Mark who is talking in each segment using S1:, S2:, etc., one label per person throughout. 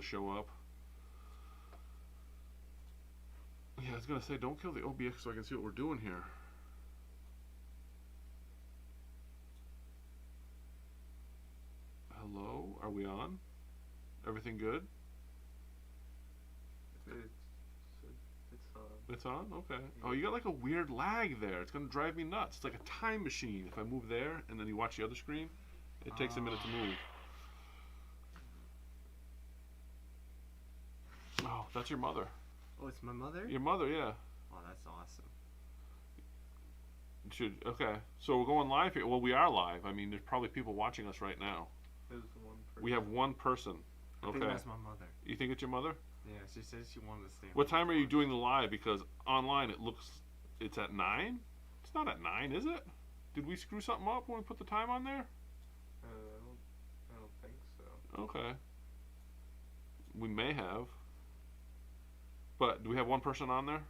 S1: to show up. Yeah, I was going to say, don't kill the OBS so I can see what we're doing here. Hello? Are we on? Everything good? It's on? Okay. Oh, you got like a weird lag there. It's going to drive me nuts. It's like a time machine. If I move there and then you watch the other screen, it takes a minute to move. Oh, that's your mother.
S2: Oh, it's my mother?
S1: Your mother, yeah.
S2: Oh, that's awesome.
S1: Okay. So we're going live here. Well, we are live. I mean, there's probably people watching us right now.
S3: There's one person.
S1: We have one person.
S2: I think that's my mother.
S1: You think it's your mother?
S2: Yeah, she said she wanted to stay.
S1: What time are you doing the live? Because online it's at 9? It's not at 9, is it? Did we screw something up when we put the time on there?
S3: I don't think so.
S1: Okay. We may have. But do we have one person on there?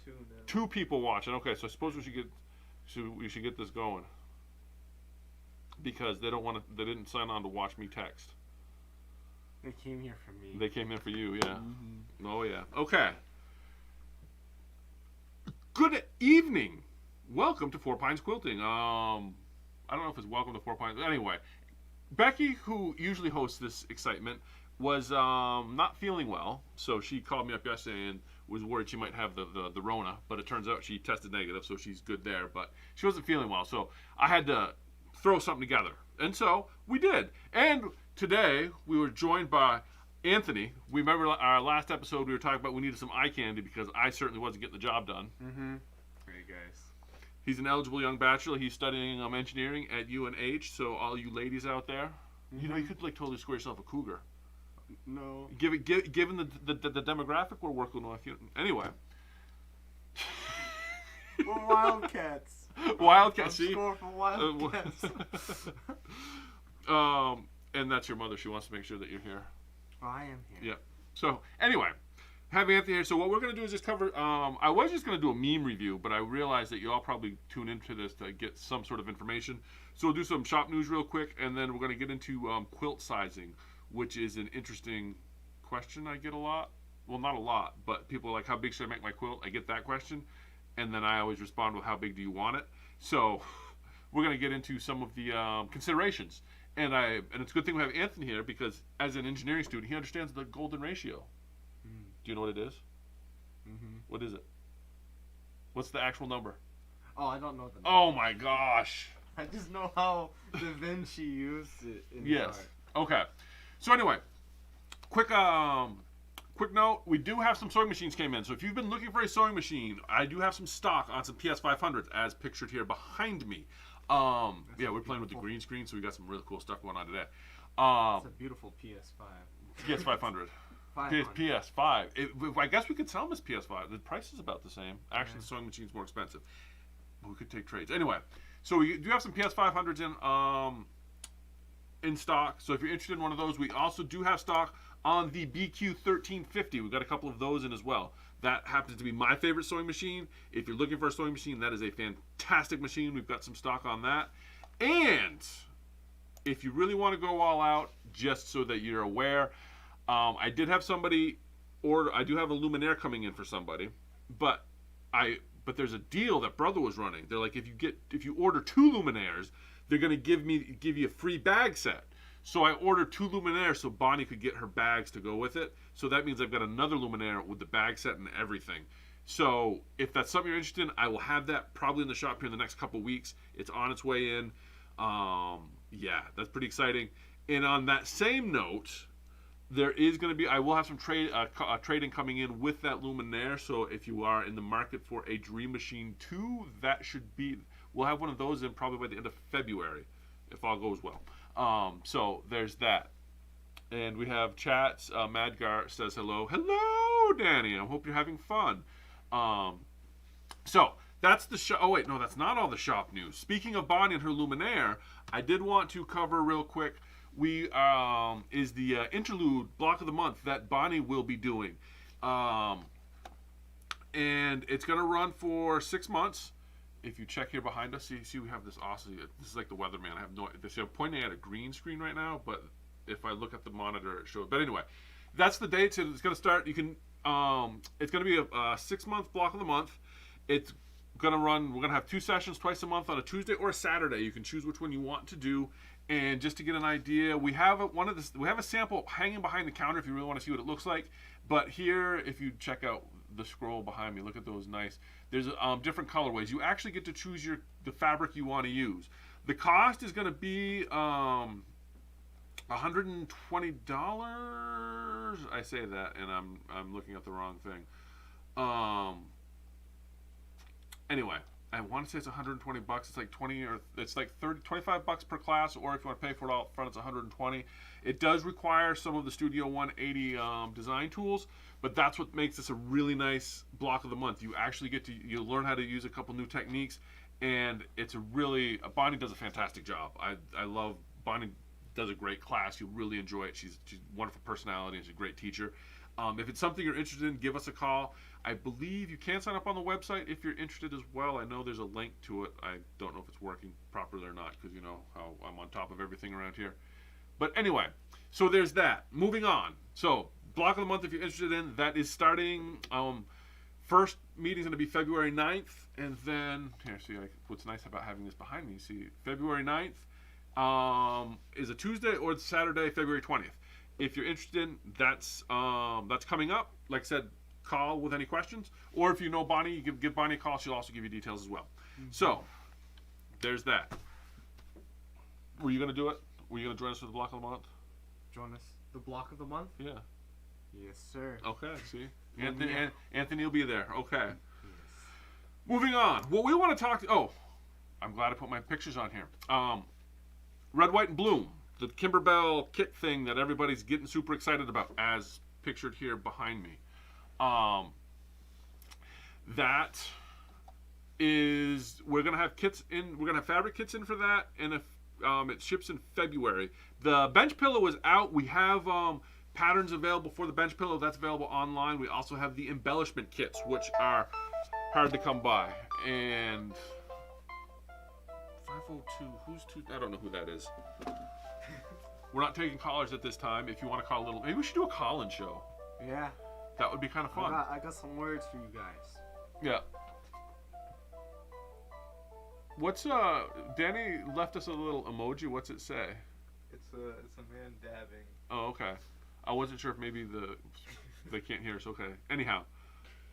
S3: 2 now.
S1: 2 people watching. Okay, so I suppose we should get this going. Because they didn't sign on to watch me text.
S2: They came here for me.
S1: They came in for you, yeah.
S2: Mm-hmm.
S1: Oh, yeah. Okay. Good evening. Welcome to Four Pines Quilting. I don't know if it's welcome to Four Pines. Anyway, Becky, who usually hosts this excitement, was not feeling well. So she called me up yesterday and was worried she might have the Rona. But it turns out she tested negative, so she's good there. But she wasn't feeling well. So I had to throw something together. And so we did. And today we were joined by Anthony. We remember our last episode we were talking about we needed some eye candy because I certainly wasn't getting the job done.
S2: Mm-hmm. Great guys.
S1: He's an eligible young bachelor. He's studying engineering at UNH. So all you ladies out there, you know, you could like totally score yourself a cougar.
S2: No.
S1: Given the demographic we're working with. Anyway.
S2: We're Wildcats.
S1: Wildcats. See.
S2: Score for Wildcats.
S1: And that's your mother. She wants to make sure that you're here.
S2: Oh, I am here.
S1: Yeah. So anyway, have Anthony here. So what we're gonna do is just cover. I was just gonna do a meme review, but I realized that you all probably tune into this to get some sort of information. So we'll do some shop news real quick, and then we're gonna get into quilt sizing, which is an interesting question I get a lot. Well, not a lot, but people are like, how big should I make my quilt? I get that question, and then I always respond with, how big do you want it? So we're gonna get into some of the considerations. And it's a good thing we have Anthony here because as an engineering student, he understands the golden ratio.
S2: Mm.
S1: Do you know what it is?
S2: Mm-hmm.
S1: What is it? What's the actual number?
S2: Oh, I don't know the number.
S1: Oh my gosh.
S2: I just know how Da Vinci used it in
S1: Yes.
S2: art.
S1: Okay. So anyway, quick note, we do have some sewing machines came in. So if you've been looking for a sewing machine, I do have some stock on some PS500s as pictured here behind me. Yeah, we're playing with the green screen, so we got some really cool stuff going on today.
S2: It's a beautiful PS5.
S1: PS500. PS5. I guess we could sell them as PS5. The price is about the same. Actually, the sewing machine's more expensive. But we could take trades. Anyway, so we do have some PS500s in stock. So if you're interested in one of those, we also do have stock on the BQ1350. We've got a couple of those in as well. That happens to be my favorite sewing machine. If you're looking for a sewing machine, that is a fantastic machine. We've got some stock on that. And if you really want to go all out, just so that you're aware, I did have somebody order. I do have a luminaire coming in for somebody, but there's a deal that Brother was running. They're like, if you order 2 luminaires, they're gonna give you a free bag set. So I ordered 2 luminaires so Bonnie could get her bags to go with it. So that means I've got another luminaire with the bag set and everything. So if that's something you're interested in, I will have that probably in the shop here in the next couple weeks. It's on its way in. Yeah, that's pretty exciting. And on that same note, there is going to be, I will have some trading coming in with that luminaire. So if you are in the market for a Dream Machine 2, that should be, we'll have one of those in probably by the end of February, if all goes well. So there's that. And we have chats. Madgar says hello. Hello, Danny. I hope you're having fun. So that's the shop. Oh, wait. No, that's not all the shop news. Speaking of Bonnie and her luminaire, I did want to cover real quick. We is the interlude block of the month that Bonnie will be doing. And it's going to run for 6 months. If you check here behind us, see we have this awesome, this is like the weatherman. I have no idea. I'm pointing at a green screen right now, but if I look at the monitor, it shows. But anyway, that's the date. So it's going to start. You can. It's going to be a 6-month block of the month. It's going to run. We're going to have 2 sessions twice a month on a Tuesday or a Saturday. You can choose which one you want to do. And just to get an idea, we have a sample hanging behind the counter if you really want to see what it looks like. But here, if you check out the scroll behind me, look at those nice. There's different colorways. You actually get to choose the fabric you want to use. The cost is going to be $120. I say that, and I'm looking at the wrong thing. Anyway, I want to say it's 120 bucks. It's like 20 or it's like 30, 25 bucks per class, or if you want to pay for it all up front, it's 120. It does require some of the Studio 180 design tools, but that's what makes this a really nice block of the month. You actually you learn how to use a couple new techniques, and it's Bonnie does a fantastic job. I love Bonnie. Does a great class. You'll really enjoy it. She's a wonderful personality and she's a great teacher. If it's something you're interested in, give us a call. I believe you can sign up on the website if you're interested as well. I know there's a link to it. I don't know if it's working properly or not because you know how I'm on top of everything around here. But anyway, so there's that. Moving on. So block of the month if you're interested in, that is starting. First meeting's going to be February 9th. And then, here, see what's nice about having this behind me. See, February 9th. Is a Tuesday or Saturday, February 20th. If you're interested, that's coming up. Like I said, call with any questions. Or if you know Bonnie, you can give Bonnie a call. She'll also give you details as well. Mm-hmm. So, there's that. Were you going to do it? Were you going to join us for the block of the month?
S2: Join us the block of the month?
S1: Yeah.
S2: Yes, sir.
S1: Okay, see? Anthony will be there. Okay. Yes. Moving on. What we want to talk... Oh, I'm glad I put my pictures on here. Red, White, and Bloom, the Kimberbell kit thing that everybody's getting super excited about, as pictured here behind me. That is, we're gonna have kits in. We're gonna have fabric kits in for that, and if it ships in February. The bench pillow is out. We have patterns available for the bench pillow. That's available online. We also have the embellishment kits, which are hard to come by. And 502, who's two? I don't know who that is. We're not taking callers at this time. If you want to call a little, maybe we should do a call-in show.
S2: Yeah.
S1: That would be kind of fun.
S2: I got some words for you guys.
S1: Yeah. What's Danny left us a little emoji. What's it say?
S3: It's a man dabbing.
S1: Oh, okay. I wasn't sure if maybe they can't hear us. Okay. Anyhow,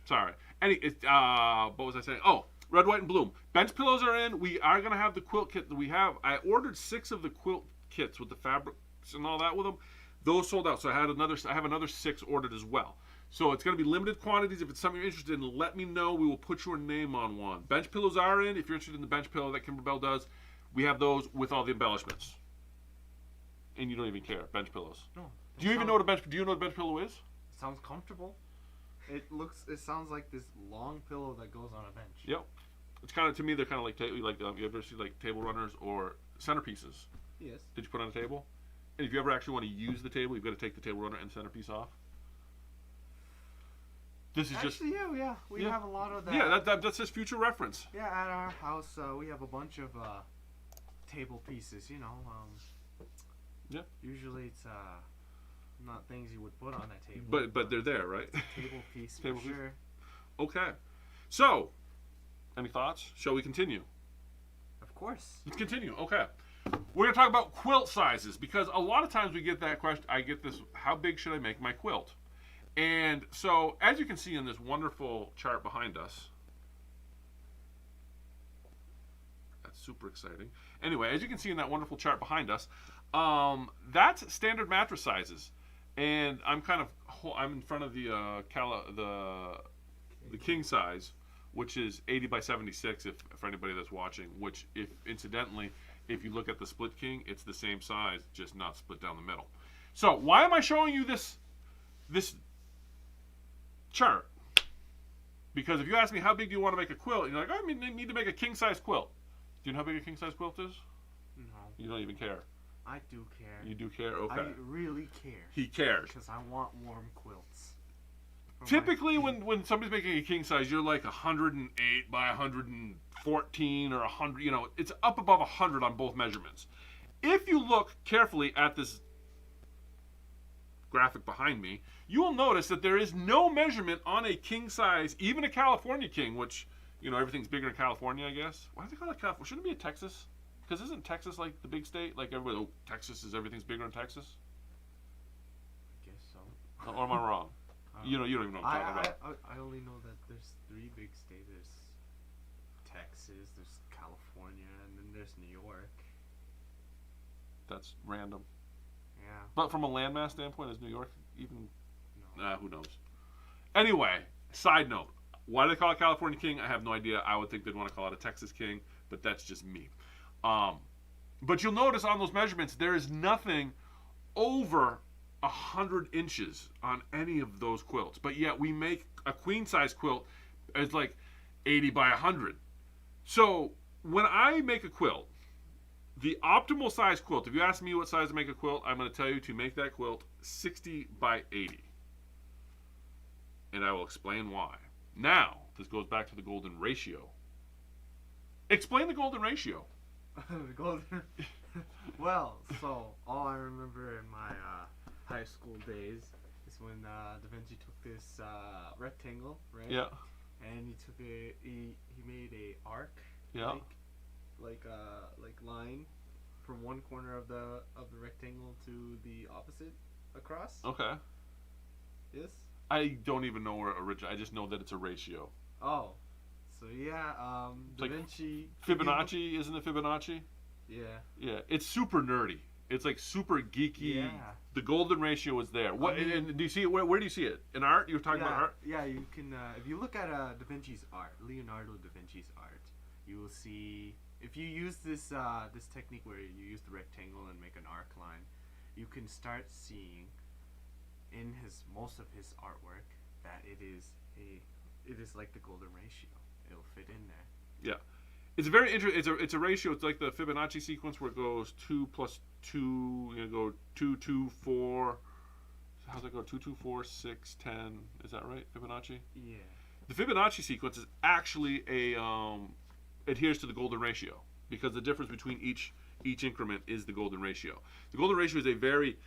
S1: sorry. What was I saying? Oh, Red, White, and Bloom. Bench pillows are in. We are gonna have the quilt kit that we have. I ordered 6 of the quilt kits with the fabrics and all that with them. Those sold out. So I have another 6 ordered as well. So it's going to be limited quantities. If it's something you're interested in, let me know. We will put your name on one. Bench pillows are in. If you're interested in the bench pillow that Kimberbell does, we have those with all the embellishments. And you don't even care. Bench pillows.
S2: No.
S1: Do you know what a bench pillow is?
S2: It sounds comfortable. It sounds like this long pillow that goes on a bench.
S1: Yep. It's kind of, to me, they're kind of like you ever see like table runners or centerpieces?
S2: Yes.
S1: Did you put on a table? And if you ever actually want to use the table, you've got to take the table runner and centerpiece off. This is
S2: actually, yeah. We have a lot of that.
S1: Yeah, that's just future reference.
S2: Yeah, at our house, we have a bunch of table pieces.
S1: Yeah.
S2: Usually, it's not things you would put on a table.
S1: But they're there, right?
S2: Table piece,
S1: table
S2: for sure.
S1: Okay. So, any thoughts? Shall we continue?
S2: Of course.
S1: Let's continue. Okay. We're going to talk about quilt sizes because a lot of times we get that question. I get this, how big should I make my quilt? And so, as you can see in this wonderful chart behind us, that's super exciting. Anyway, as you can see in that wonderful chart behind us, that's standard mattress sizes. And I'm in front of the king size, which is 80 by 76 for anybody that's watching, which incidentally, if you look at the split king, it's the same size, just not split down the middle. So why am I showing you this chart? Because if you ask me how big do you want to make a quilt, you're like, I need to make a king size quilt. Do you know how big a king size quilt is?
S2: No.
S1: You don't even care.
S2: I do care.
S1: You do care? Okay.
S2: I really care.
S1: He cares.
S2: Because I want warm quilts.
S1: Typically, when somebody's making a king size, you're like 108 by 114 or 100. It's up above 100 on both measurements. If you look carefully at this graphic behind me, you will notice that there is no measurement on a king size, even a California king, which, you know, everything's bigger in California, I guess. Why do they call it California? Shouldn't it be a Texas? Because isn't Texas like the big state? Like everybody, oh, Texas is everything's bigger in Texas?
S2: I guess so.
S1: Or am I wrong? You don't even know what I'm talking about.
S2: I only know that there's 3 big states. There's Texas, there's California, and then there's New York.
S1: That's random.
S2: Yeah.
S1: But from a landmass standpoint, is New York even?
S2: No.
S1: Who knows? Anyway, side note. Why do they call it California King? I have no idea. I would think they'd want to call it a Texas King, but that's just me. But you'll notice on those measurements, there is nothing over 100 inches on any of those quilts. But yet we make a queen size quilt as like 80 by 100. So when I make a quilt, the optimal size quilt, if you ask me what size to make a quilt, I'm going to tell you to make that quilt 60 by 80. And I will explain why. Now, this goes back to the golden ratio. Explain the golden ratio.
S2: The golden. Well, so all I remember in my high school days is when Da Vinci took this rectangle, right?
S1: Yeah.
S2: And he took he made a arc.
S1: Yeah.
S2: Like line from one corner of the rectangle to the opposite across.
S1: Okay.
S2: Yes.
S1: I don't even know where original. I just know that it's a ratio.
S2: Oh. So yeah, Da
S1: like
S2: Vinci.
S1: Fibonacci, isn't it Fibonacci?
S2: Yeah.
S1: Yeah. It's super nerdy. It's like super geeky.
S2: Yeah.
S1: The golden ratio is there. What?
S2: I mean,
S1: and do you see it? Where do you see it? In art? You were talking about art?
S2: Yeah, you can. If you look at Da Vinci's art, Leonardo da Vinci's art, you will see. If you use this this technique where you use the rectangle and make an arc line, you can start seeing in most of his artwork that it is like the golden ratio. It'll fit in there.
S1: Yeah. It's very interesting. It's a ratio. It's like the Fibonacci sequence where it goes 2 plus 2. You know, go 2, 2, 4. How's that go? 2, 2, 4, 6, 10. Is that right? Fibonacci.
S2: Yeah.
S1: The Fibonacci sequence is actually adheres to the golden ratio because the difference between each increment is the golden ratio. The golden ratio is a very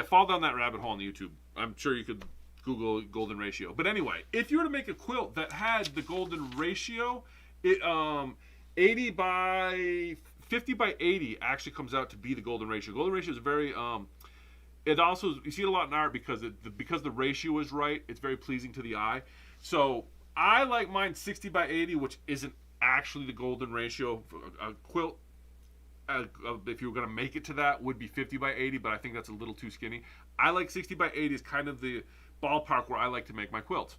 S1: fall down that rabbit hole on the YouTube. I'm sure you could Google golden ratio. But anyway, if you were to make a quilt that had the golden ratio, it 80 by 50 by 80 actually comes out to be the golden ratio. Golden ratio is very it also, you see it a lot in art because the ratio is right. It's very pleasing to the eye. So I like mine 60 by 80, which isn't actually the golden ratio. A quilt, if you were going to make it to that, would be 50 by 80, but I think that's a little too skinny. I like 60 by 80 is kind of the ballpark where I like to make my quilts.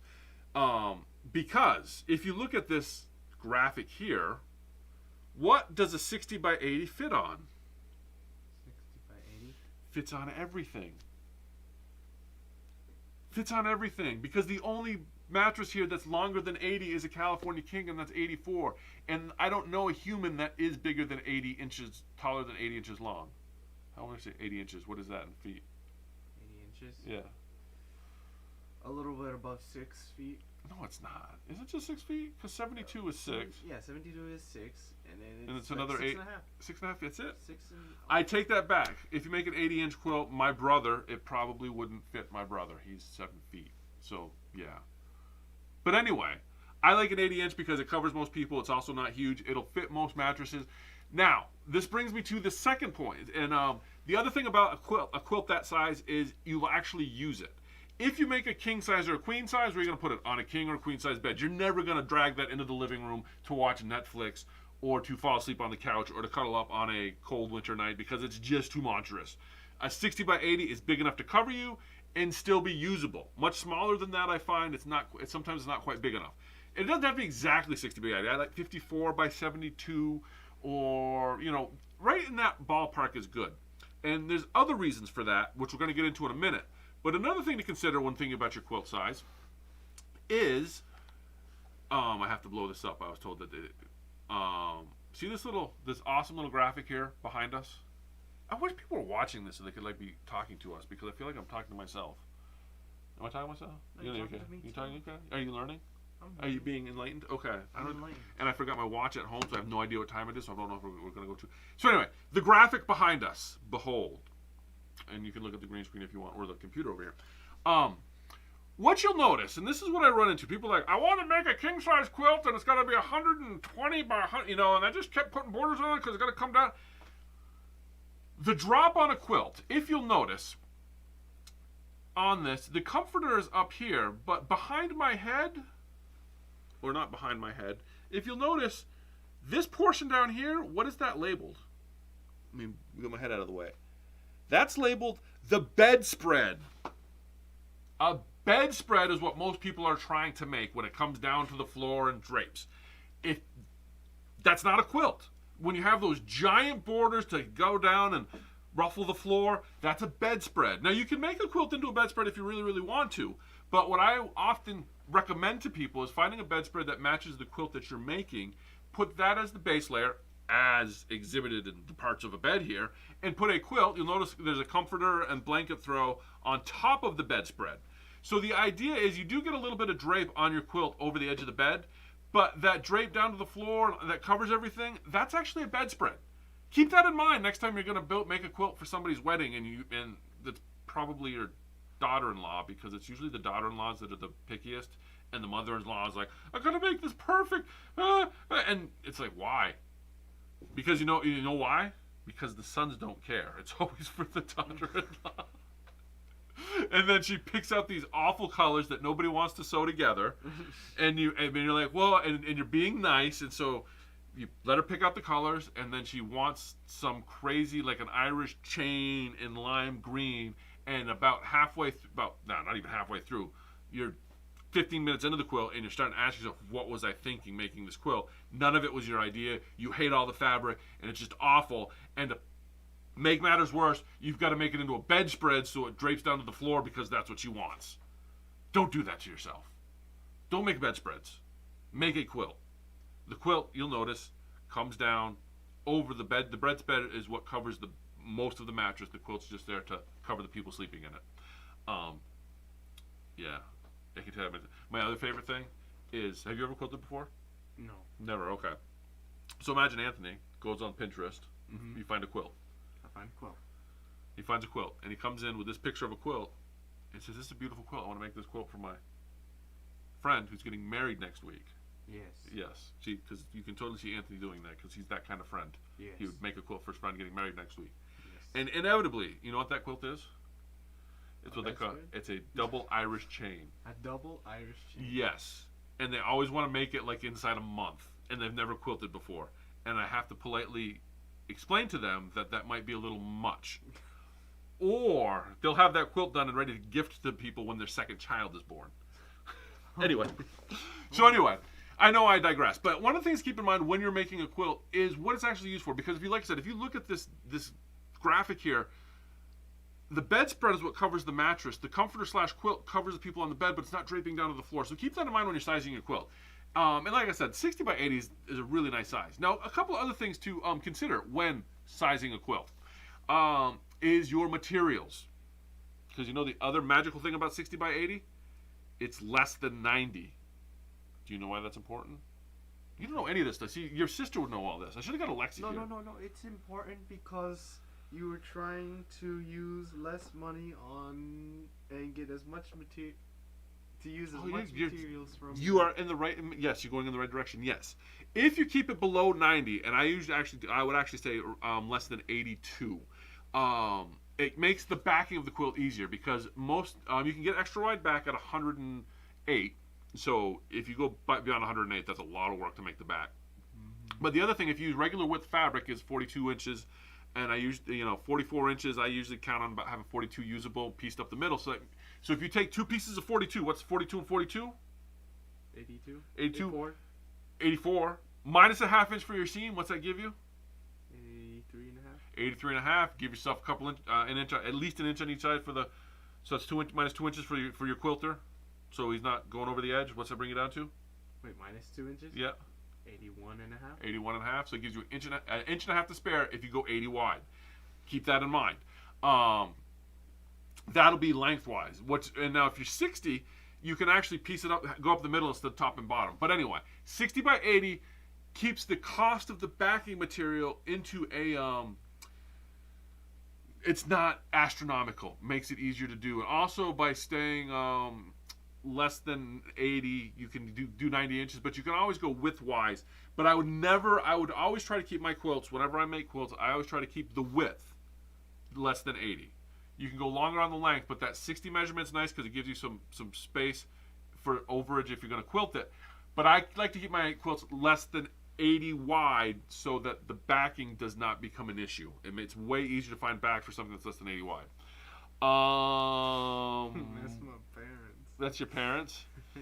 S1: Because if you look at this graphic here, what does a 60 by 80 fit on?
S2: 60 by 80?
S1: Fits on everything. Fits on everything. Because the only mattress here that's longer than 80 is a California King, and that's 84. And I don't know a human that is bigger than 80 inches, taller than 80 inches long. How would I say 80 inches? What is that in feet?
S2: 80 inches?
S1: Yeah.
S2: A little bit above 6 feet.
S1: No, it's not. Is it just 6 feet? Because 72 is 6.
S2: Yeah, 72 is 6, and then it's,
S1: And it's another 8.
S2: 6.5.
S1: 6.5, that's it?
S2: 6 and...
S1: I take that back. If you make an 80-inch quilt, my brother, it probably wouldn't fit my brother. He's 7 feet. So, yeah. But anyway, I like an 80-inch because it covers most people. It's also not huge. It'll fit most mattresses. Now, this brings me to the second point. And the other thing about a quilt that size is you will actually use it. If you make a king size or a queen size, where are you going to put it? On a king or a queen size bed. You're never going to drag that into the living room to watch Netflix or to fall asleep on the couch or to cuddle up on a cold winter night because it's just too monstrous. A 60 by 80 is big enough to cover you and still be usable. Much smaller than that, I find sometimes it's not quite big enough. It doesn't have to be exactly 60 by 80. I like 54 by 72 or, right in that ballpark is good. And there's other reasons for that, which we're going to get into in a minute. But another thing to consider when thinking about your quilt size is, I have to blow this up. I was told that see this awesome little graphic here behind us? I wish people were watching this so they could be talking to us because I feel like I'm talking to myself. Am I talking to myself?
S2: No, you're
S1: okay?
S2: talking to me
S1: You
S2: too.
S1: talking okay? Are you learning?
S2: I'm
S1: Are you being enlightened? Okay.
S2: enlightened.
S1: And I forgot my watch at home, so I have no idea what time it is, so I don't know if we're going to go to. So anyway, the graphic behind us, behold. and you can look at the green screen if you want, or the computer over here. What you'll notice, and this is what I run into, people are like, I want to make a king size quilt and it's got to be 120 by 100, and I just kept putting borders on it because it's got to come down. The drop on a quilt, if you'll notice, on this, the comforter is up here, but behind my head, or not behind my head, if you'll notice, this portion down here, what is that labeled? Let me get my head out of the way. That's labeled the bedspread. A bedspread is what most people are trying to make when it comes down to the floor and drapes. That's not a quilt. When you have those giant borders to go down and ruffle the floor, that's a bedspread. Now, you can make a quilt into a bedspread if you really, really want to, but what I often recommend to people is finding a bedspread that matches the quilt that you're making, put that as the base layer, as exhibited in the parts of a bed here, and put a quilt. You'll notice there's a comforter and blanket throw on top of the bedspread. So the idea is you do get a little bit of drape on your quilt over the edge of the bed, but that drape down to the floor that covers everything, that's actually a bedspread. Keep that in mind next time you're going to make a quilt for somebody's wedding, and that's probably your daughter-in-law, because it's usually the daughter-in-laws that are the pickiest, and the mother-in-law is like, I gotta make this perfect, and it's like, why? Because you know why? Because the sons don't care. It's always for the daughter-in-law. And then she picks out these awful colors that nobody wants to sew together, and you're like, well, and you're being nice, and so you let her pick out the colors, and then she wants some crazy, like an Irish chain in lime green, and about halfway, not even halfway through, you're 15 minutes into the quilt, and you're starting to ask yourself, what was I thinking making this quilt? None of it was your idea. You hate all the fabric, and it's just awful. And to make matters worse, you've got to make it into a bedspread so it drapes down to the floor because that's what she wants. Don't do that to yourself. Don't make bedspreads. Make a quilt. The quilt, you'll notice, comes down over the bed. The bedspread is what covers most of the mattress. The quilt's just there to cover the people sleeping in it. Yeah. I can tell you. My other favorite thing is, have you ever quilted before?
S2: No.
S1: Never, okay. So imagine Anthony goes on Pinterest.
S2: Mm-hmm.
S1: You find a quilt.
S2: I find a quilt.
S1: He finds a quilt, and he comes in with this picture of a quilt and says, this is a beautiful quilt. I want to make this quilt for my friend who's getting married next week.
S2: Yes.
S1: Yes. Because you can totally see Anthony doing that, because he's that kind of friend.
S2: Yes.
S1: He would make a quilt for his friend getting married next week.
S2: Yes.
S1: And inevitably, you know what that quilt is? It's what they call
S2: good.
S1: It's a double Irish chain.
S2: A double Irish chain.
S1: Yes. And they always want to make it like inside a month, and they've never quilted before. And I have to politely explain to them that might be a little much. Or they'll have that quilt done and ready to gift to people when their second child is born. Anyway. I know I digress, but one of the things to keep in mind when you're making a quilt is what it's actually used for. Because if you look at this graphic here, the bedspread is what covers the mattress. The comforter / quilt covers the people on the bed, but it's not draping down to the floor. So keep that in mind when you're sizing your quilt. And like I said, 60 by 80 is a really nice size. Now, a couple of other things to consider when sizing a quilt is your materials. Because the other magical thing about 60 by 80? It's less than 90. Do you know why that's important? You don't know any of this stuff. See, your sister would know all this. I should have got Alexi here.
S2: No. It's important because you were trying to use less money on and get as much material to use as much materials from.
S1: You are in the right. Yes, you're going in the right direction. Yes, if you keep it below 90, and I would actually say less than 82. It makes the backing of the quilt easier because most you can get extra wide back at 108. So if you go beyond 108, that's a lot of work to make the back. Mm-hmm. But the other thing, if you use regular width fabric, is 42 inches. And I use 44 inches. I usually count on about having 42 usable pieced up the middle. So if you take two pieces of 42, what's 42 and 42?
S2: 82.
S1: 82. 84. Minus a half inch for your seam. What's that give you?
S2: 83 and a half.
S1: 83 and a half. Give yourself a couple an inch, at least an inch on each side for the. So that's minus 2 inches for your quilter. So he's not going over the edge. What's that bring you down to?
S2: Wait, minus 2 inches?
S1: Yeah.
S2: 81 and a half.
S1: 81 and a half. So it gives you an inch and a half to spare if you go 80 wide. Keep that in mind. That'll be lengthwise. And now if you're 60, you can actually piece it up, go up the middle instead of top and bottom. But anyway, 60 by 80 keeps the cost of the backing material into a it's not astronomical. Makes it easier to do. And also by staying less than 80, you can do 90 inches, but you can always go width-wise. But I would always try to keep my quilts, whenever I make quilts, I always try to keep the width less than 80. You can go longer on the length, but that 60 measurement's nice because it gives you some space for overage if you're going to quilt it. But I like to keep my quilts less than 80 wide so that the backing does not become an issue. It's way easier to find back for something that's less than 80 wide.
S2: That's my parents.
S1: That's your parents?
S2: Yeah.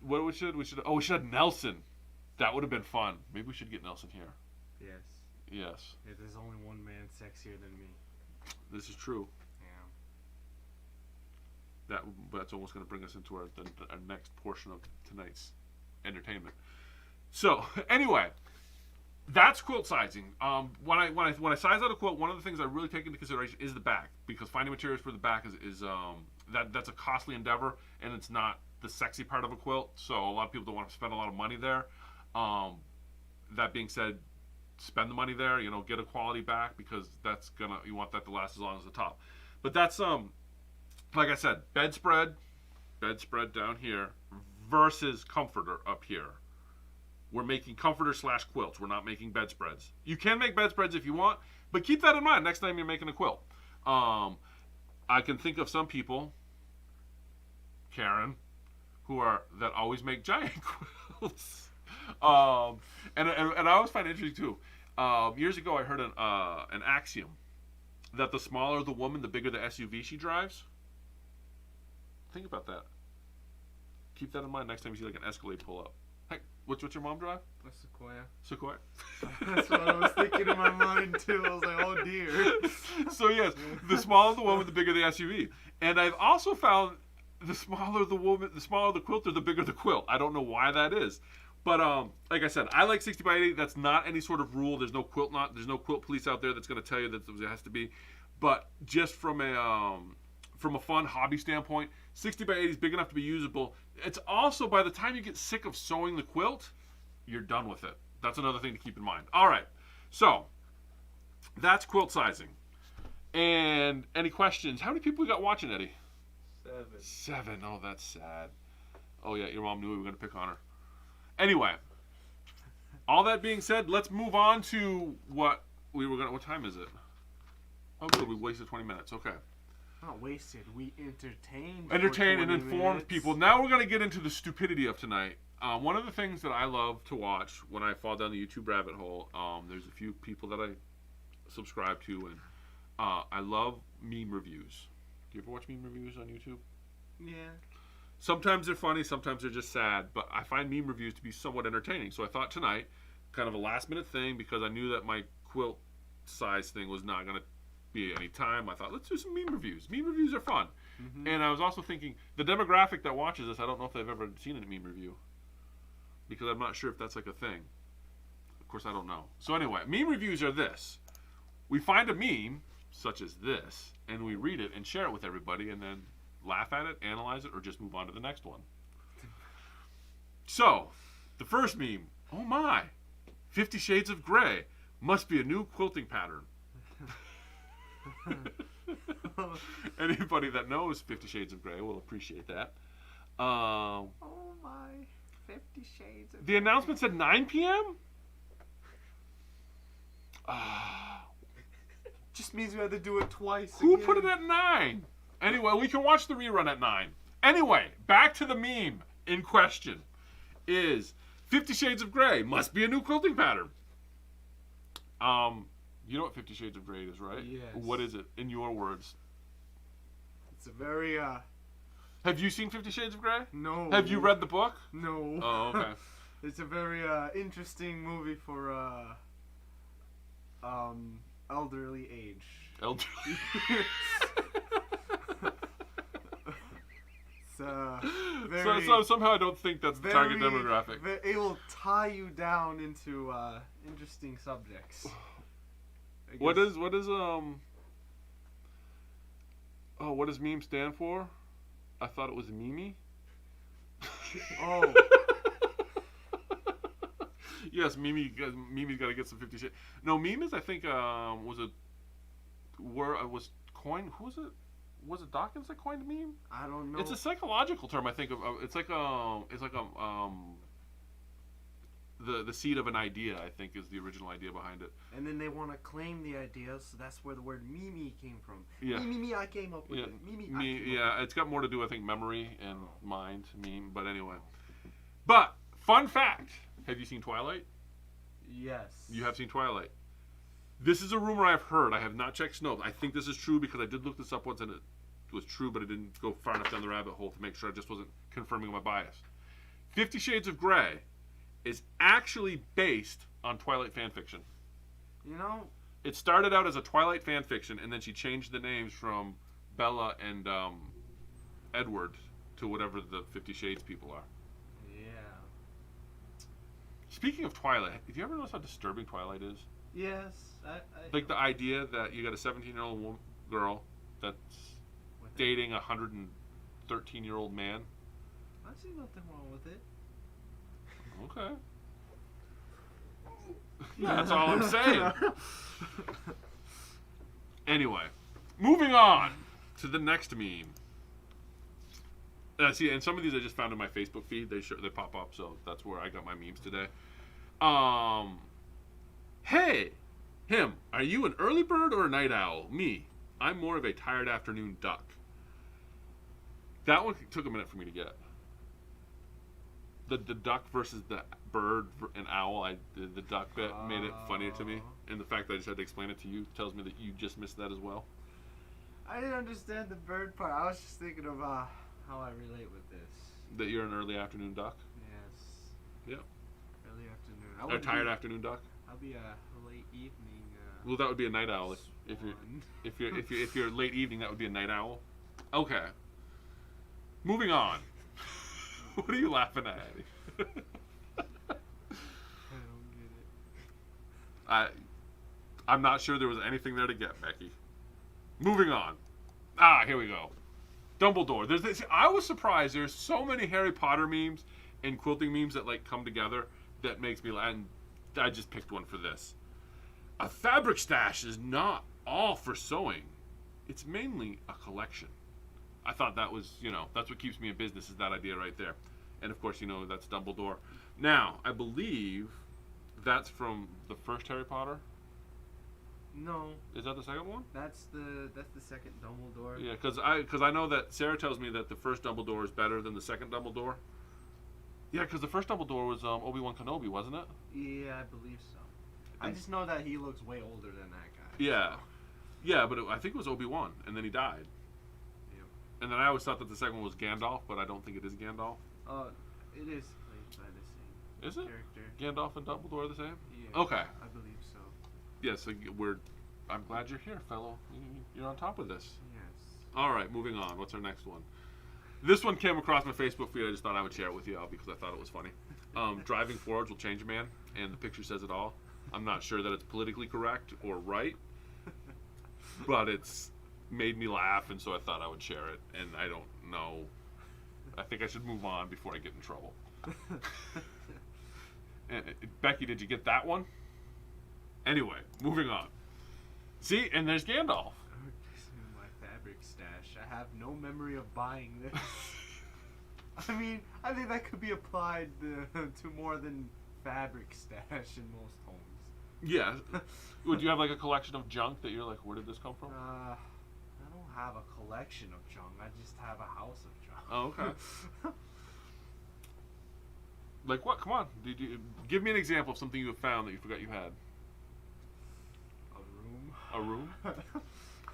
S1: What we should have Nelson. That would have been fun. Maybe we should get Nelson here.
S2: Yes.
S1: Yes.
S2: Yeah, there's only one man sexier than me.
S1: This is true.
S2: Yeah.
S1: That's almost going to bring us into our next portion of tonight's entertainment. So anyway, that's quilt sizing. When I size out a quilt, one of the things I really take into consideration is the back, because finding materials for the back is that's a costly endeavor, and it's not the sexy part of a quilt. So a lot of people don't want to spend a lot of money there. That being said, spend the money there. You know, get a quality back, because you want that to last as long as the top. But that's like I said, bedspread down here versus comforter up here. We're making comforter / quilts. We're not making bedspreads. You can make bedspreads if you want, but keep that in mind next time you're making a quilt. I can think of some people, Karen, that always make giant quilts. And I always find it interesting too. Years ago, I heard an axiom that the smaller the woman, the bigger the SUV she drives. Think about that. Keep that in mind next time you see like an Escalade pull up. Hey, what's your mom drive?
S2: A Sequoia.
S1: Sequoia.
S2: That's what I was thinking in my mind too. I was like, oh dear.
S1: So yes, the smaller the woman, the bigger the SUV. And I've also found the smaller the woman, the smaller the quilter, the bigger the quilt. I don't know why that is. But like I said, I like 60 by 80. That's not any sort of rule. There's no quilt police out there that's going to tell you that it has to be. But just from a fun hobby standpoint, 60 by 80 is big enough to be usable. It's also, by the time you get sick of sewing the quilt, you're done with it. That's another thing to keep in mind. All right, so that's quilt sizing. And any questions? How many people we got watching, Eddie? 7. Oh, that's sad. Oh yeah, your mom knew we were going to pick on her. Anyway, all that being said, let's move on to what time is it? Oh good, we wasted 20 minutes. Okay.
S2: Not wasted. We entertained
S1: And informed people. Now we're going to get into the stupidity of tonight. One of the things that I love to watch when I fall down the YouTube rabbit hole, there's a few people that I subscribe to, and I love meme reviews. Do you ever watch meme reviews on YouTube?
S2: Yeah.
S1: Sometimes they're funny, sometimes they're just sad, but I find meme reviews to be somewhat entertaining. So I thought tonight, kind of a last-minute thing, because I knew that my quilt size thing was not going to be any time. I thought, let's do some meme reviews. Meme reviews are fun. Mm-hmm. And I was also thinking, the demographic that watches this, I don't know if they've ever seen a meme review, because I'm not sure if that's like a thing. Of course, I don't know. So anyway, meme reviews are this. We find a meme, such as this, and we read it and share it with everybody, and then laugh at it, analyze it, or just move on to the next one. So, the first meme, oh my, 50 Shades of Grey, must be a new quilting pattern. Anybody that knows 50 Shades of Grey will appreciate that.
S2: Oh my, 50 Shades of
S1: The announcement said 9 p.m.?
S2: Just means we had to do it twice.
S1: Who
S2: again.
S1: put it at 9? Anyway, we can watch the rerun at 9. Anyway, back to the meme in question. Is 50 Shades of Grey must be a new quilting pattern. You know what 50 Shades of Grey is, right?
S2: Yes.
S1: What is it, in your words?
S2: It's a very,
S1: Have you seen 50 Shades of Grey?
S2: No.
S1: Have you read the book?
S2: No.
S1: Oh, okay.
S2: It's a very, interesting movie for, elderly age.
S1: Elderly.
S2: Very,
S1: so somehow I don't think that's the target demographic.
S2: It will tie you down into interesting subjects.
S1: What does meme stand for? I thought it was Mimi.
S2: Oh.
S1: Yes, Mimi's got to get some 50 Shades. No, meme is, I think, was a was coined. Who was it? Was it Dawkins that coined meme?
S2: I don't know.
S1: It's a psychological term, I think. It's like the seed of an idea, I think, is the original idea behind it.
S2: And then they want to claim the idea, so that's where the word meme came from.
S1: Yeah.
S2: Me, I came up with it.
S1: It's got more to do, I think, memory and mind, meme. But anyway. But, fun fact. Have you seen Twilight?
S2: Yes.
S1: You have seen Twilight. This is a rumor I've heard. I have not checked Snopes. I think this is true because I did look this up once and it was true, but I didn't go far enough down the rabbit hole to make sure I just wasn't confirming my bias. 50 Shades of Grey is actually based on Twilight fan fiction.
S2: You know,
S1: it started out as a Twilight fan fiction, and then she changed the names from Bella and Edward to whatever the 50 Shades people are.
S2: Yeah.
S1: Speaking of Twilight, have you ever noticed how disturbing Twilight is?
S2: Yes. I
S1: like the idea that you got a 17-year-old girl that's dating a 113-year-old man.
S2: I see nothing wrong with it.
S1: Okay. That's all I'm saying. Anyway, moving on to the next meme. See, and some of these I just found in my Facebook feed. They pop up, so that's where I got my memes today. Hey, him, are you an early bird or a night owl? Me, I'm more of a tired afternoon duck. That one took a minute for me to get. The duck versus the bird and owl, the duck bit made it funnier to me. And the fact that I just had to explain it to you tells me that you just missed that as well.
S2: I didn't understand the bird part. I was just thinking of how I relate with this.
S1: That you're an early afternoon duck?
S2: Yes.
S1: Yep.
S2: Early afternoon.
S1: A tired afternoon duck?
S2: I'll be a late evening.
S1: Well, that would be a night owl. If you're late evening, that would be a night owl. Okay. Moving on. What are you laughing at, Eddie?
S2: I don't get it.
S1: I'm not sure there was anything there to get, Becky. Moving on. Here we go. Dumbledore. There's this. I was surprised. There's so many Harry Potter memes and quilting memes that like come together that makes me laugh. And I just picked one for this. A fabric stash is not all for sewing. It's mainly a collection. I thought that was, that's what keeps me in business is that idea right there. And of course, that's Dumbledore. Now, I believe that's from the first Harry Potter.
S2: No.
S1: Is that the second one?
S2: That's the second Dumbledore.
S1: Yeah, because I know that Sarah tells me that the first Dumbledore is better than the second Dumbledore. Yeah, because the first Dumbledore was Obi-Wan Kenobi, wasn't it?
S2: Yeah, I believe so. I just know that he looks way older than that guy.
S1: Yeah. So. Yeah, but I think it was Obi-Wan, and then he died.
S2: Yep.
S1: And then I always thought that the second one was Gandalf, but I don't think it is Gandalf.
S2: It is played by the same
S1: is it?
S2: character.
S1: Gandalf and Dumbledore are the same?
S2: Yeah.
S1: Okay.
S2: I believe so.
S1: Yeah, so I'm glad you're here, fellow. You're on top of this.
S2: Yes.
S1: All right, moving on. What's our next one? This one came across my Facebook feed. I just thought I would share it with you all because I thought it was funny. Driving forwards will change a man, and the picture says it all. I'm not sure that it's politically correct or right, but it's made me laugh, and so I thought I would share it. And I don't know. I think I should move on before I get in trouble. Becky, did you get that one? Anyway, moving on. See, and there's Gandalf.
S2: My fabric stash. I have no memory of buying this. I mean, I think that could be applied to more than fabric stash in most homes.
S1: Yeah. Would you have like a collection of junk that you're like, where did this come from?
S2: I don't have a collection of junk. I just have a house of junk.
S1: Oh, okay. Like what? Come on. Give me an example of something you have found that you forgot you had. A room?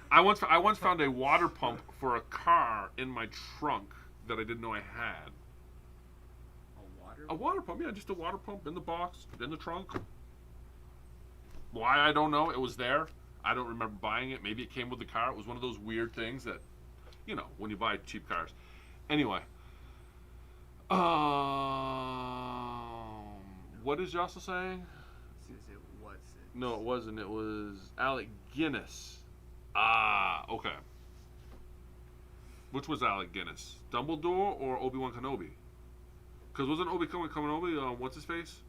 S1: I once found a water pump for a car in my trunk that I didn't know I had. A water pump, yeah, just a water pump in the box, in the trunk. Why, I don't know. It was there. I don't remember buying it. Maybe it came with the car. It was one of those weird things that, when you buy cheap cars. Anyway. What is Jocelyn saying? No, it wasn't. It was Alec Guinness. Okay. Which was Alec Guinness? Dumbledore or Obi-Wan Kenobi? Because wasn't Obi-Wan Kenobi, what's his face?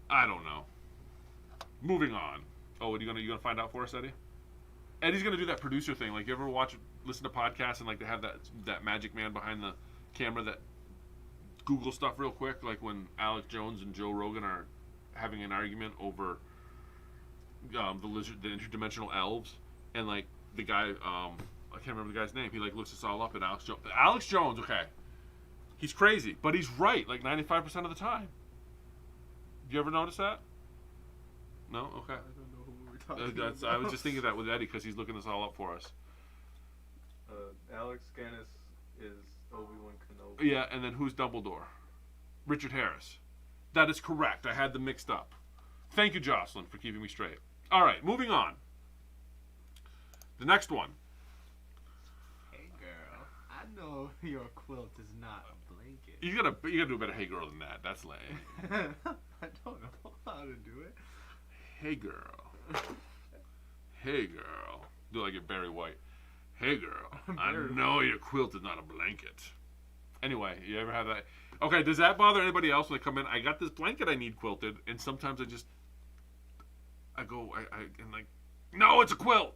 S1: I don't know. Moving on. Oh, are you gonna find out for us, Eddie? Eddie's gonna do that producer thing. Like, you ever listen to podcasts and like they have that magic man behind the camera that Google stuff real quick, like when Alex Jones and Joe Rogan are having an argument over the interdimensional elves, and like the guy, I can't remember the guy's name. He like looks us all up at Alex Jones. Alex Jones, okay, he's crazy, but he's right like 95% of the time. Do you ever notice that? No, okay.
S2: I don't know who we're talking about.
S1: I was just thinking that with Eddie because he's looking this all up for us.
S3: Alex Guinness is Obi-Wan Kenobi.
S1: Yeah, and then who's Dumbledore? Richard Harris. That is correct. I had them mixed up. Thank you, Jocelyn, for keeping me straight. All right, moving on. The next one.
S2: Hey, girl. I know your quilt is not a blanket.
S1: You gotta do a better hey girl than that. That's lame.
S2: I don't know how to do it.
S1: Hey girl. Hey girl. Do like you're Barry White. Hey girl. I know your quilt is not a blanket. Anyway, you ever have that? Okay, does that bother anybody else when they come in? I got this blanket I need quilted, and sometimes I go, and like, no, it's a quilt.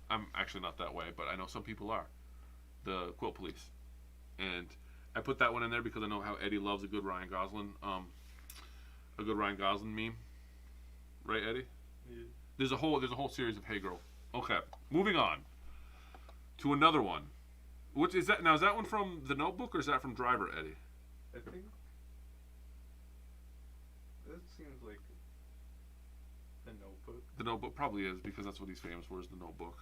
S1: I'm actually not that way, but I know some people are. The quilt police. And I put that one in there because I know how Eddie loves a good Ryan Gosling meme. Right, Eddie?
S3: Yeah.
S1: There's a whole series of Hey Girl. Okay, moving on to another one. Which is that now? Is that one from The Notebook or is that from Driver, Eddie?
S3: I think that seems like the Notebook.
S1: The Notebook probably is because that's what he's famous for is The Notebook.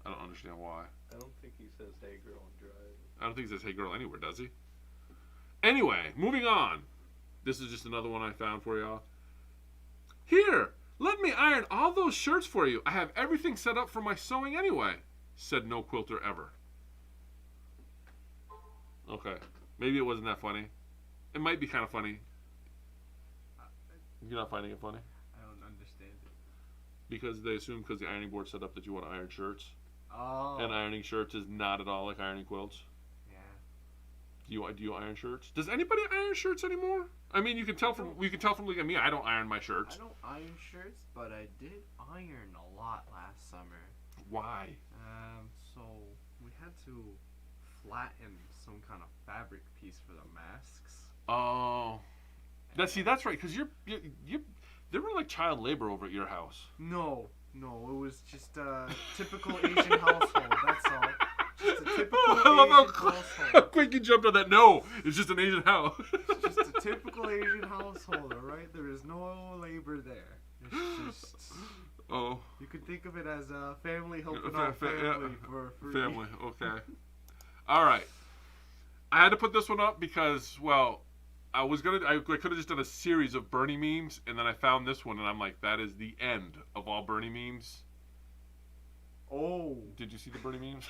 S1: I don't understand why.
S3: I don't think he says "Hey girl" and drive.
S1: I don't think he says "Hey girl" anywhere, does he? Anyway, moving on. This is just another one I found for y'all. Here, let me iron all those shirts for you. I have everything set up for my sewing anyway, said no quilter ever. Okay, maybe it wasn't that funny. It might be kind of funny. You're not finding it funny?
S2: I don't understand it.
S1: Because they assume because the ironing board set up that you want to iron shirts.
S2: Oh.
S1: And ironing shirts is not at all like ironing quilts.
S2: Yeah.
S1: Do you iron shirts? Does anybody iron shirts anymore? I mean, you can tell from looking at me. I don't iron my shirts.
S2: I don't iron shirts, but I did iron a lot last summer.
S1: Why?
S2: So we had to flatten some kind of fabric piece for the masks.
S1: Oh, that's right. Because there were like child labor over at your house.
S2: No, it was just a typical Asian household. That's all. Just a typical Asian household.
S1: How quick you jumped on that. No, it's just an Asian house.
S2: It's just a typical Asian household, all right? There is no labor there. It's just...
S1: Oh.
S2: You could think of it as a family helping out family for free.
S1: Family, okay. All right. I had to put this one up because, well, I could have just done a series of Bernie memes, and then I found this one, and I'm like, that is the end of all Bernie memes.
S2: Oh.
S1: Did you see the Bernie memes?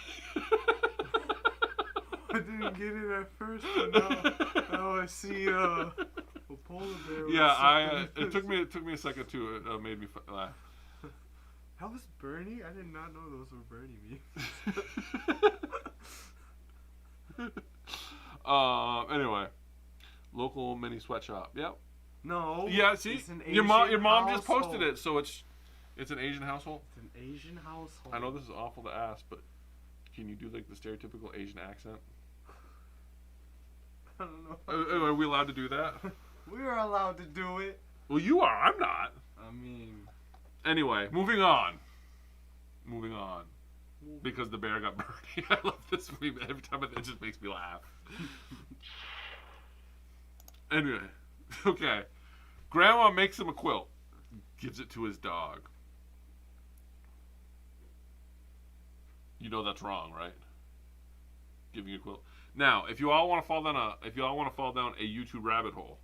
S2: I didn't get it at first, but now I see a polar bear.
S1: Yeah, it took me a second too. It made me laugh.
S2: That was Bernie? I did not know those were Bernie memes.
S1: Anyway, local mini sweatshop. Yep.
S2: No.
S1: Yeah. See, your mom just posted it, so it's an Asian household.
S2: It's an Asian household.
S1: I know this is awful to ask, but can you do like the stereotypical Asian accent?
S2: I don't know.
S1: Are we allowed to do that?
S2: We are allowed to do it.
S1: Well, you are. I'm not.
S2: I mean.
S1: Anyway, moving on. Because the bear got Bernie. I love this meme. Every time it just makes me laugh. Anyway, okay. Grandma makes him a quilt. Gives it to his dog. You know that's wrong, right? Giving a quilt. Now, if you all want to fall down a YouTube rabbit hole,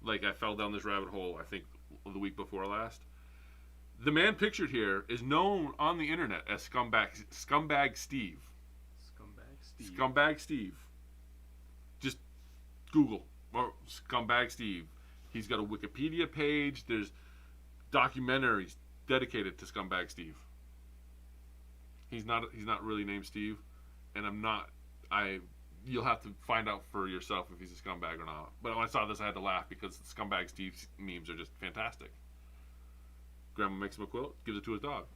S1: like I fell down this rabbit hole, I think the week before last. The man pictured here is known on the internet as Scumbag Steve. Scumbag Steve. Just Google or Scumbag Steve. He's got a Wikipedia page. There's documentaries dedicated to Scumbag Steve. He's not really named Steve, and you'll have to find out for yourself if he's a scumbag or not. But when I saw this, I had to laugh because Scumbag Steve's memes are just fantastic. Grandma makes him a quilt, gives it to his dog.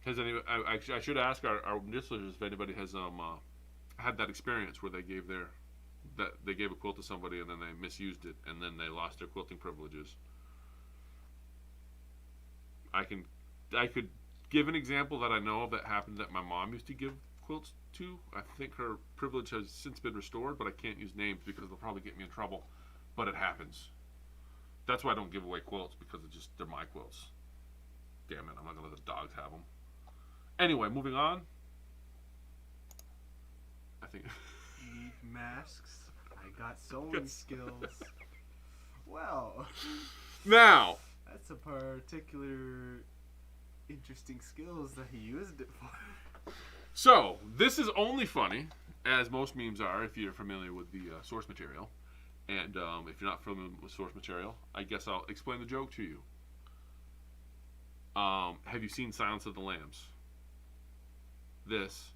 S1: Has any? I should ask our listeners if anybody has had that experience where they gave a quilt to somebody and then they misused it and then they lost their quilting privileges. I could give an example that I know of that happened that my mom used to give quilts to. I think her privilege has since been restored, but I can't use names because they'll probably get me in trouble. But it happens. That's why I don't give away quilts, because they're my quilts. Damn it, I'm not gonna let the dogs have them. Anyway, moving on. I think
S2: Masks. I got sewing skills. Well,
S1: now
S2: that's a particular interesting skills that he used it for.
S1: So, this is only funny, as most memes are, if you're familiar with the source material. And if you're not familiar with source material, I guess I'll explain the joke to you. Have you seen Silence of the Lambs? This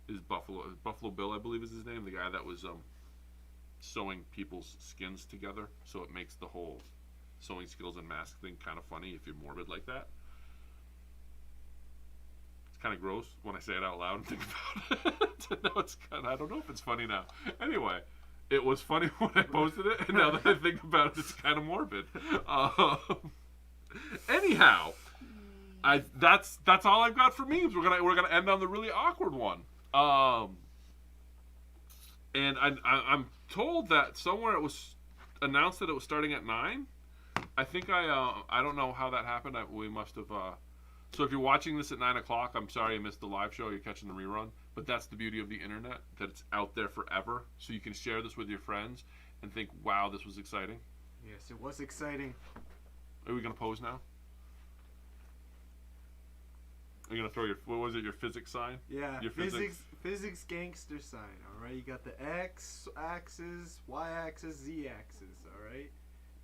S1: is Buffalo Bill, I believe is his name, the guy that was sewing people's skins together. So it makes the whole sewing skills and mask thing kind of funny if you're morbid like that. Kind of gross when I say it out loud and think about it. No, it's kind of, I don't know if it's funny now. Anyway, it was funny when I posted it, and now that I think about it, it's kind of morbid. Anyhow, that's all I've got for memes. We're gonna end on the really awkward one. And I'm told that somewhere it was announced that it was starting at 9. I think I don't know how that happened. We must have. So if you're watching this at 9 o'clock, I'm sorry you missed the live show. You're catching the rerun. But that's the beauty of the internet, that it's out there forever. So you can share this with your friends and think, wow, this was exciting.
S2: Yes, it was exciting.
S1: Are we going to pose now? Are you going to throw your physics sign?
S2: Yeah,
S1: Your
S2: physics gangster sign, alright? You got the X axis, Y axis, Z axis, alright?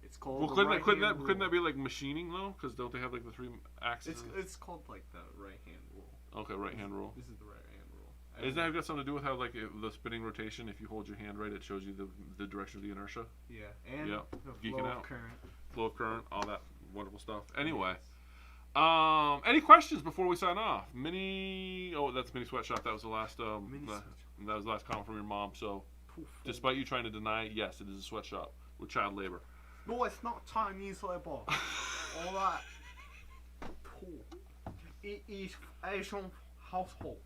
S2: It's called
S1: Well, couldn't that be like machining, though? Because don't they have like the 3 axes?
S2: It's called like the right hand rule.
S1: Okay, right hand rule.
S2: This is the right hand rule.
S1: Isn't that got something to do with how, like, the spinning rotation, if you hold your hand right, it shows you the direction of the inertia?
S2: Yeah, and
S1: Yeah,
S2: the
S1: geeking
S2: flow
S1: out.
S2: of current.
S1: Flow of current, all that wonderful stuff. Anyway, any questions before we sign off? That's Mini Sweatshop. That was the last, that was the last comment from your mom. So, despite you trying to deny it, yes, it is a sweatshop with child labor.
S2: No, it's not Chinese labor. Alright. It is Asian household.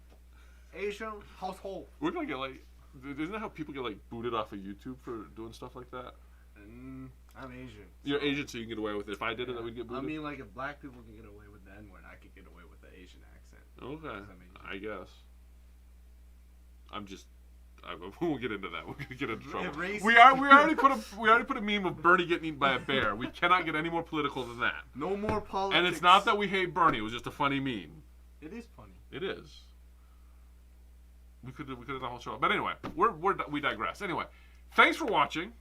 S2: Asian household.
S1: We're gonna get like, isn't that how people get like booted off of YouTube for doing stuff like that?
S2: I'm Asian.
S1: You're Asian, so you can get away with it. If I did it, I would get booted.
S2: I mean, like, if black people can get away with the N-word, I could get away with the Asian accent.
S1: Okay,
S2: I'm Asian.
S1: I guess. I won't get into that. We're gonna get into trouble. We already put a meme of Bernie getting eaten by a bear. We cannot get any more political than that.
S2: No more politics.
S1: And it's not that we hate Bernie. It was just a funny meme.
S2: It is funny.
S1: It is. We could have done the whole show. But anyway, we digress. Anyway, thanks for watching.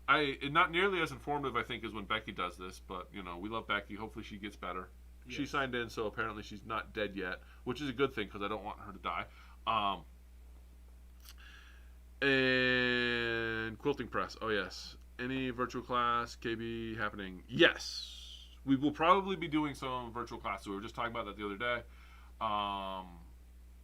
S1: Not nearly as informative, I think, as when Becky does this, but we love Becky. Hopefully she gets better. Yes. She signed in, so apparently she's not dead yet, which is a good thing because I don't want her to die. And quilting press. Oh yes. Any virtual class KB happening? Yes. We will probably be doing some virtual classes. We were just talking about that the other day.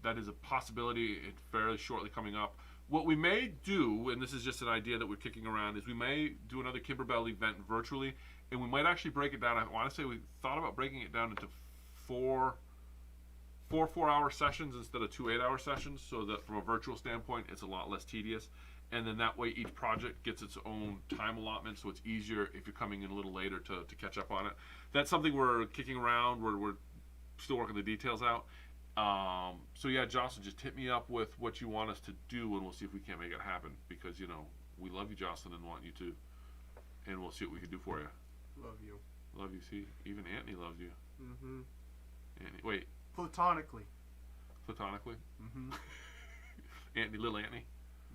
S1: That is a possibility. It's fairly shortly coming up. What we may do, and this is just an idea that we're kicking around, is we may do another Kimberbell event virtually, and we might actually break it down. I want to say we thought about breaking it down into four 4-hour sessions instead of 2 8-hour sessions, so that from a virtual standpoint, it's a lot less tedious. And then that way each project gets its own time allotment, so it's easier if you're coming in a little later to catch up on it. That's something we're kicking around. We're still working the details out. So yeah, Jocelyn, just hit me up with what you want us to do, and we'll see if we can't make it happen. Because we love you, Jocelyn, and want you to, and we'll see what we can do for you.
S2: Love you.
S1: Love you. See, even Anthony loves you.
S2: Mm-hmm.
S1: Anthony, wait.
S2: Platonically.
S1: Platonically.
S2: Mm-hmm.
S1: Anthony, little Anthony.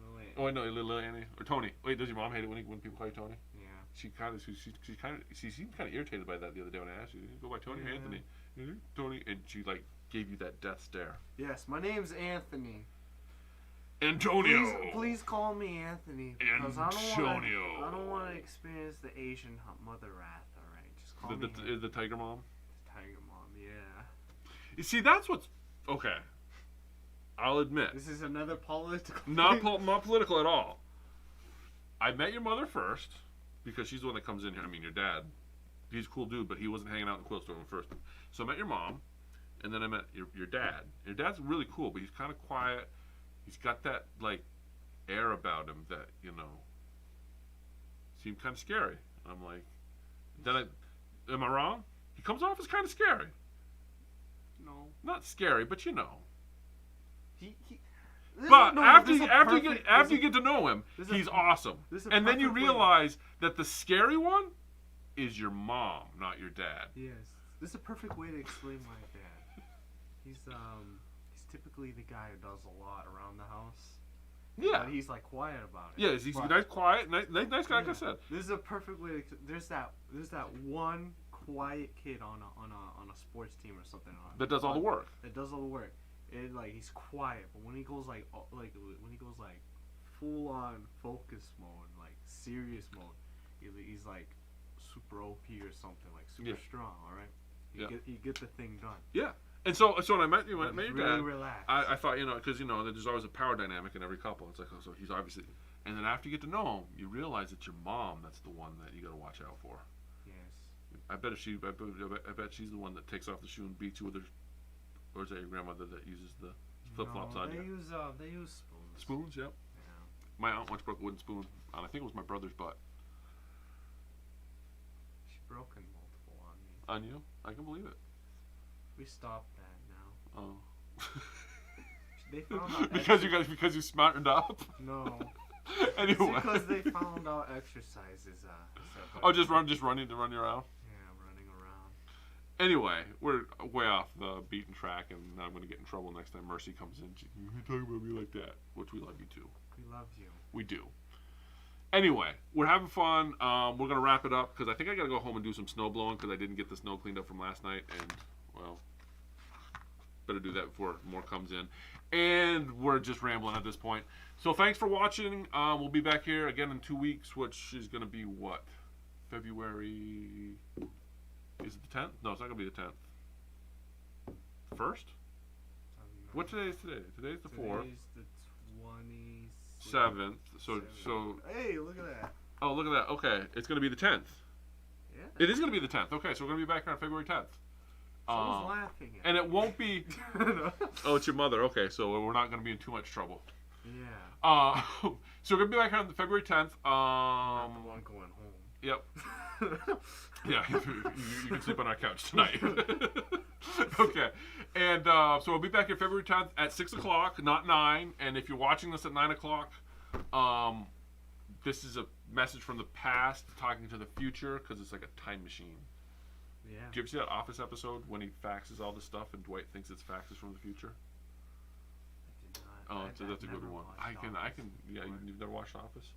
S2: Little Anthony.
S1: Oh wait, no, little Anthony or Tony. Wait, does your mom hate it when people call you Tony?
S2: Yeah.
S1: She seemed kind of irritated by that the other day when I asked you. Go by Tony or Anthony? Tony, and she gave you that death stare.
S2: Yes, my name's Anthony.
S1: Antonio.
S2: Please call me Anthony. Because
S1: Antonio.
S2: I don't want to experience the Asian mother wrath. All right, just call me
S1: the tiger mom.
S2: Tiger mom, yeah.
S1: You see, that's what's okay. I'll admit,
S2: This is another political.
S1: not
S2: thing.
S1: not political at all. I met your mother first because she's the one that comes in here. I mean, your dad. He's a cool dude, but he wasn't hanging out in the quilt store first. So I met your mom, and then I met your dad. Your dad's really cool, but he's kind of quiet. He's got that like air about him that seemed kind of scary. I'm like, am I wrong? He comes off as kind of scary.
S2: No.
S1: Not scary, but
S2: He.
S1: But
S2: no,
S1: after
S2: this is a
S1: after
S2: perfect-
S1: you get to know him,
S2: this is a-
S1: he's awesome.
S2: this is a
S1: And then you
S2: perfect way-
S1: realize that the scary one is your mom, not your dad.
S2: Yes, this is a perfect way to explain my dad. He's typically the guy who does a lot around the house.
S1: Yeah.
S2: But he's like quiet about it.
S1: Yeah, he's
S2: But-
S1: nice, quiet, nice guy, like I
S2: Yeah.
S1: said.
S2: This is a perfect way. There's that one quiet kid on a sports team or something.
S1: That does all the work.
S2: That does all the work. And like he's quiet, but when he goes like full on focus mode, like serious mode, he's like super OP or something, like super
S1: Yeah.
S2: strong. All right.
S1: Yeah.
S2: You get the thing done.
S1: Yeah. And so when I met you, when I
S2: But
S1: met
S2: he's
S1: your
S2: really
S1: dad,
S2: relaxed.
S1: I thought, because there's always a power dynamic in every couple. It's like, oh, so he's obviously, and then after you get to know him, you realize it's your mom that's the one that you got to watch out for.
S2: Yes.
S1: I bet she's the one that takes off the shoe and beats you with her, or is that your grandmother that uses the flip flops
S2: No,
S1: on
S2: they
S1: you?
S2: use spoons.
S1: Spoons, yep.
S2: Yeah.
S1: My aunt once broke a wooden spoon, and I think it was my brother's butt.
S2: She's broken multiple on me.
S1: On you? I can believe it.
S2: We stopped that now.
S1: Oh.
S2: They found out
S1: because you smartened up.
S2: No.
S1: Anyway.
S2: It's because they found out exercise is
S1: Oh, just running you around.
S2: Yeah, running around.
S1: Anyway, we're way off the beaten track, and I'm going to get in trouble next time Mercy comes in. You talk about me like that, which we love you too.
S2: We love you.
S1: We do. Anyway, we're having fun. We're going to wrap it up because I think I got to go home and do some snow blowing because I didn't get the snow cleaned up from last night, and well, better do that before more comes in. And we're just rambling at this point. So thanks for watching. We'll be back here again in 2 weeks, which is going to be what? February... Is it the 10th? No, it's not going to be the 10th. 1st? What today is today? Today's the 4th.
S2: Today's the
S1: 7th. So...
S2: Hey, look at that.
S1: Oh, look at that. Okay. It's going to be the 10th.
S2: Yeah.
S1: It is going to be the 10th. Okay, so we're going to be back here on February 10th.
S2: Someone's laughing at
S1: And it won't be...
S2: me.
S1: Oh, it's your mother. Okay, so we're not going to be in too much trouble.
S2: Yeah.
S1: So we're going to be back here on February 10th.
S2: Not the one going home.
S1: Yep. Yeah, you can sleep on our couch tonight. Okay. And so we'll be back here February 10th at 6 o'clock, not 9. And if you're watching this at 9 o'clock, this is a message from the past talking to the future because it's like a time machine.
S2: Yeah.
S1: Do you ever see that Office episode when he faxes all this stuff and Dwight thinks it's faxes from the future? Oh, so that's a good one. I can. Yeah, you've never watched Office?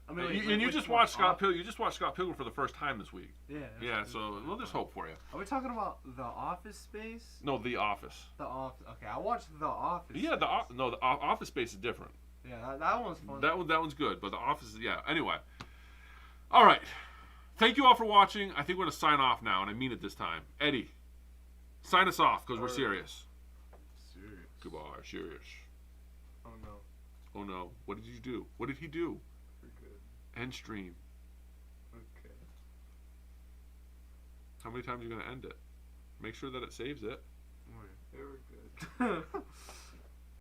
S2: I mean,
S1: And you just watched Scott Pilgrim. You just watched Scott Pilgrim for the first time this week.
S2: Yeah.
S1: Yeah, so well, there's hope for you.
S2: Are we talking about The Office Space?
S1: No, The Office.
S2: The Office. Okay, I watched The Office.
S1: Yeah, the Office Space is different.
S2: Yeah, that one's fun.
S1: That one's good, but The Office is Anyway, all right. Thank you all for watching. I think we're gonna sign off now, and I mean it this time. Eddie, sign us off because we're serious.
S2: Serious.
S1: Goodbye, serious.
S3: Oh no,
S1: Oh no, what did you do? What did he do?
S3: we're good.
S1: End stream.
S3: Okay.
S1: How many times are you gonna end it? Make sure that it saves it.
S3: Yeah, we're good.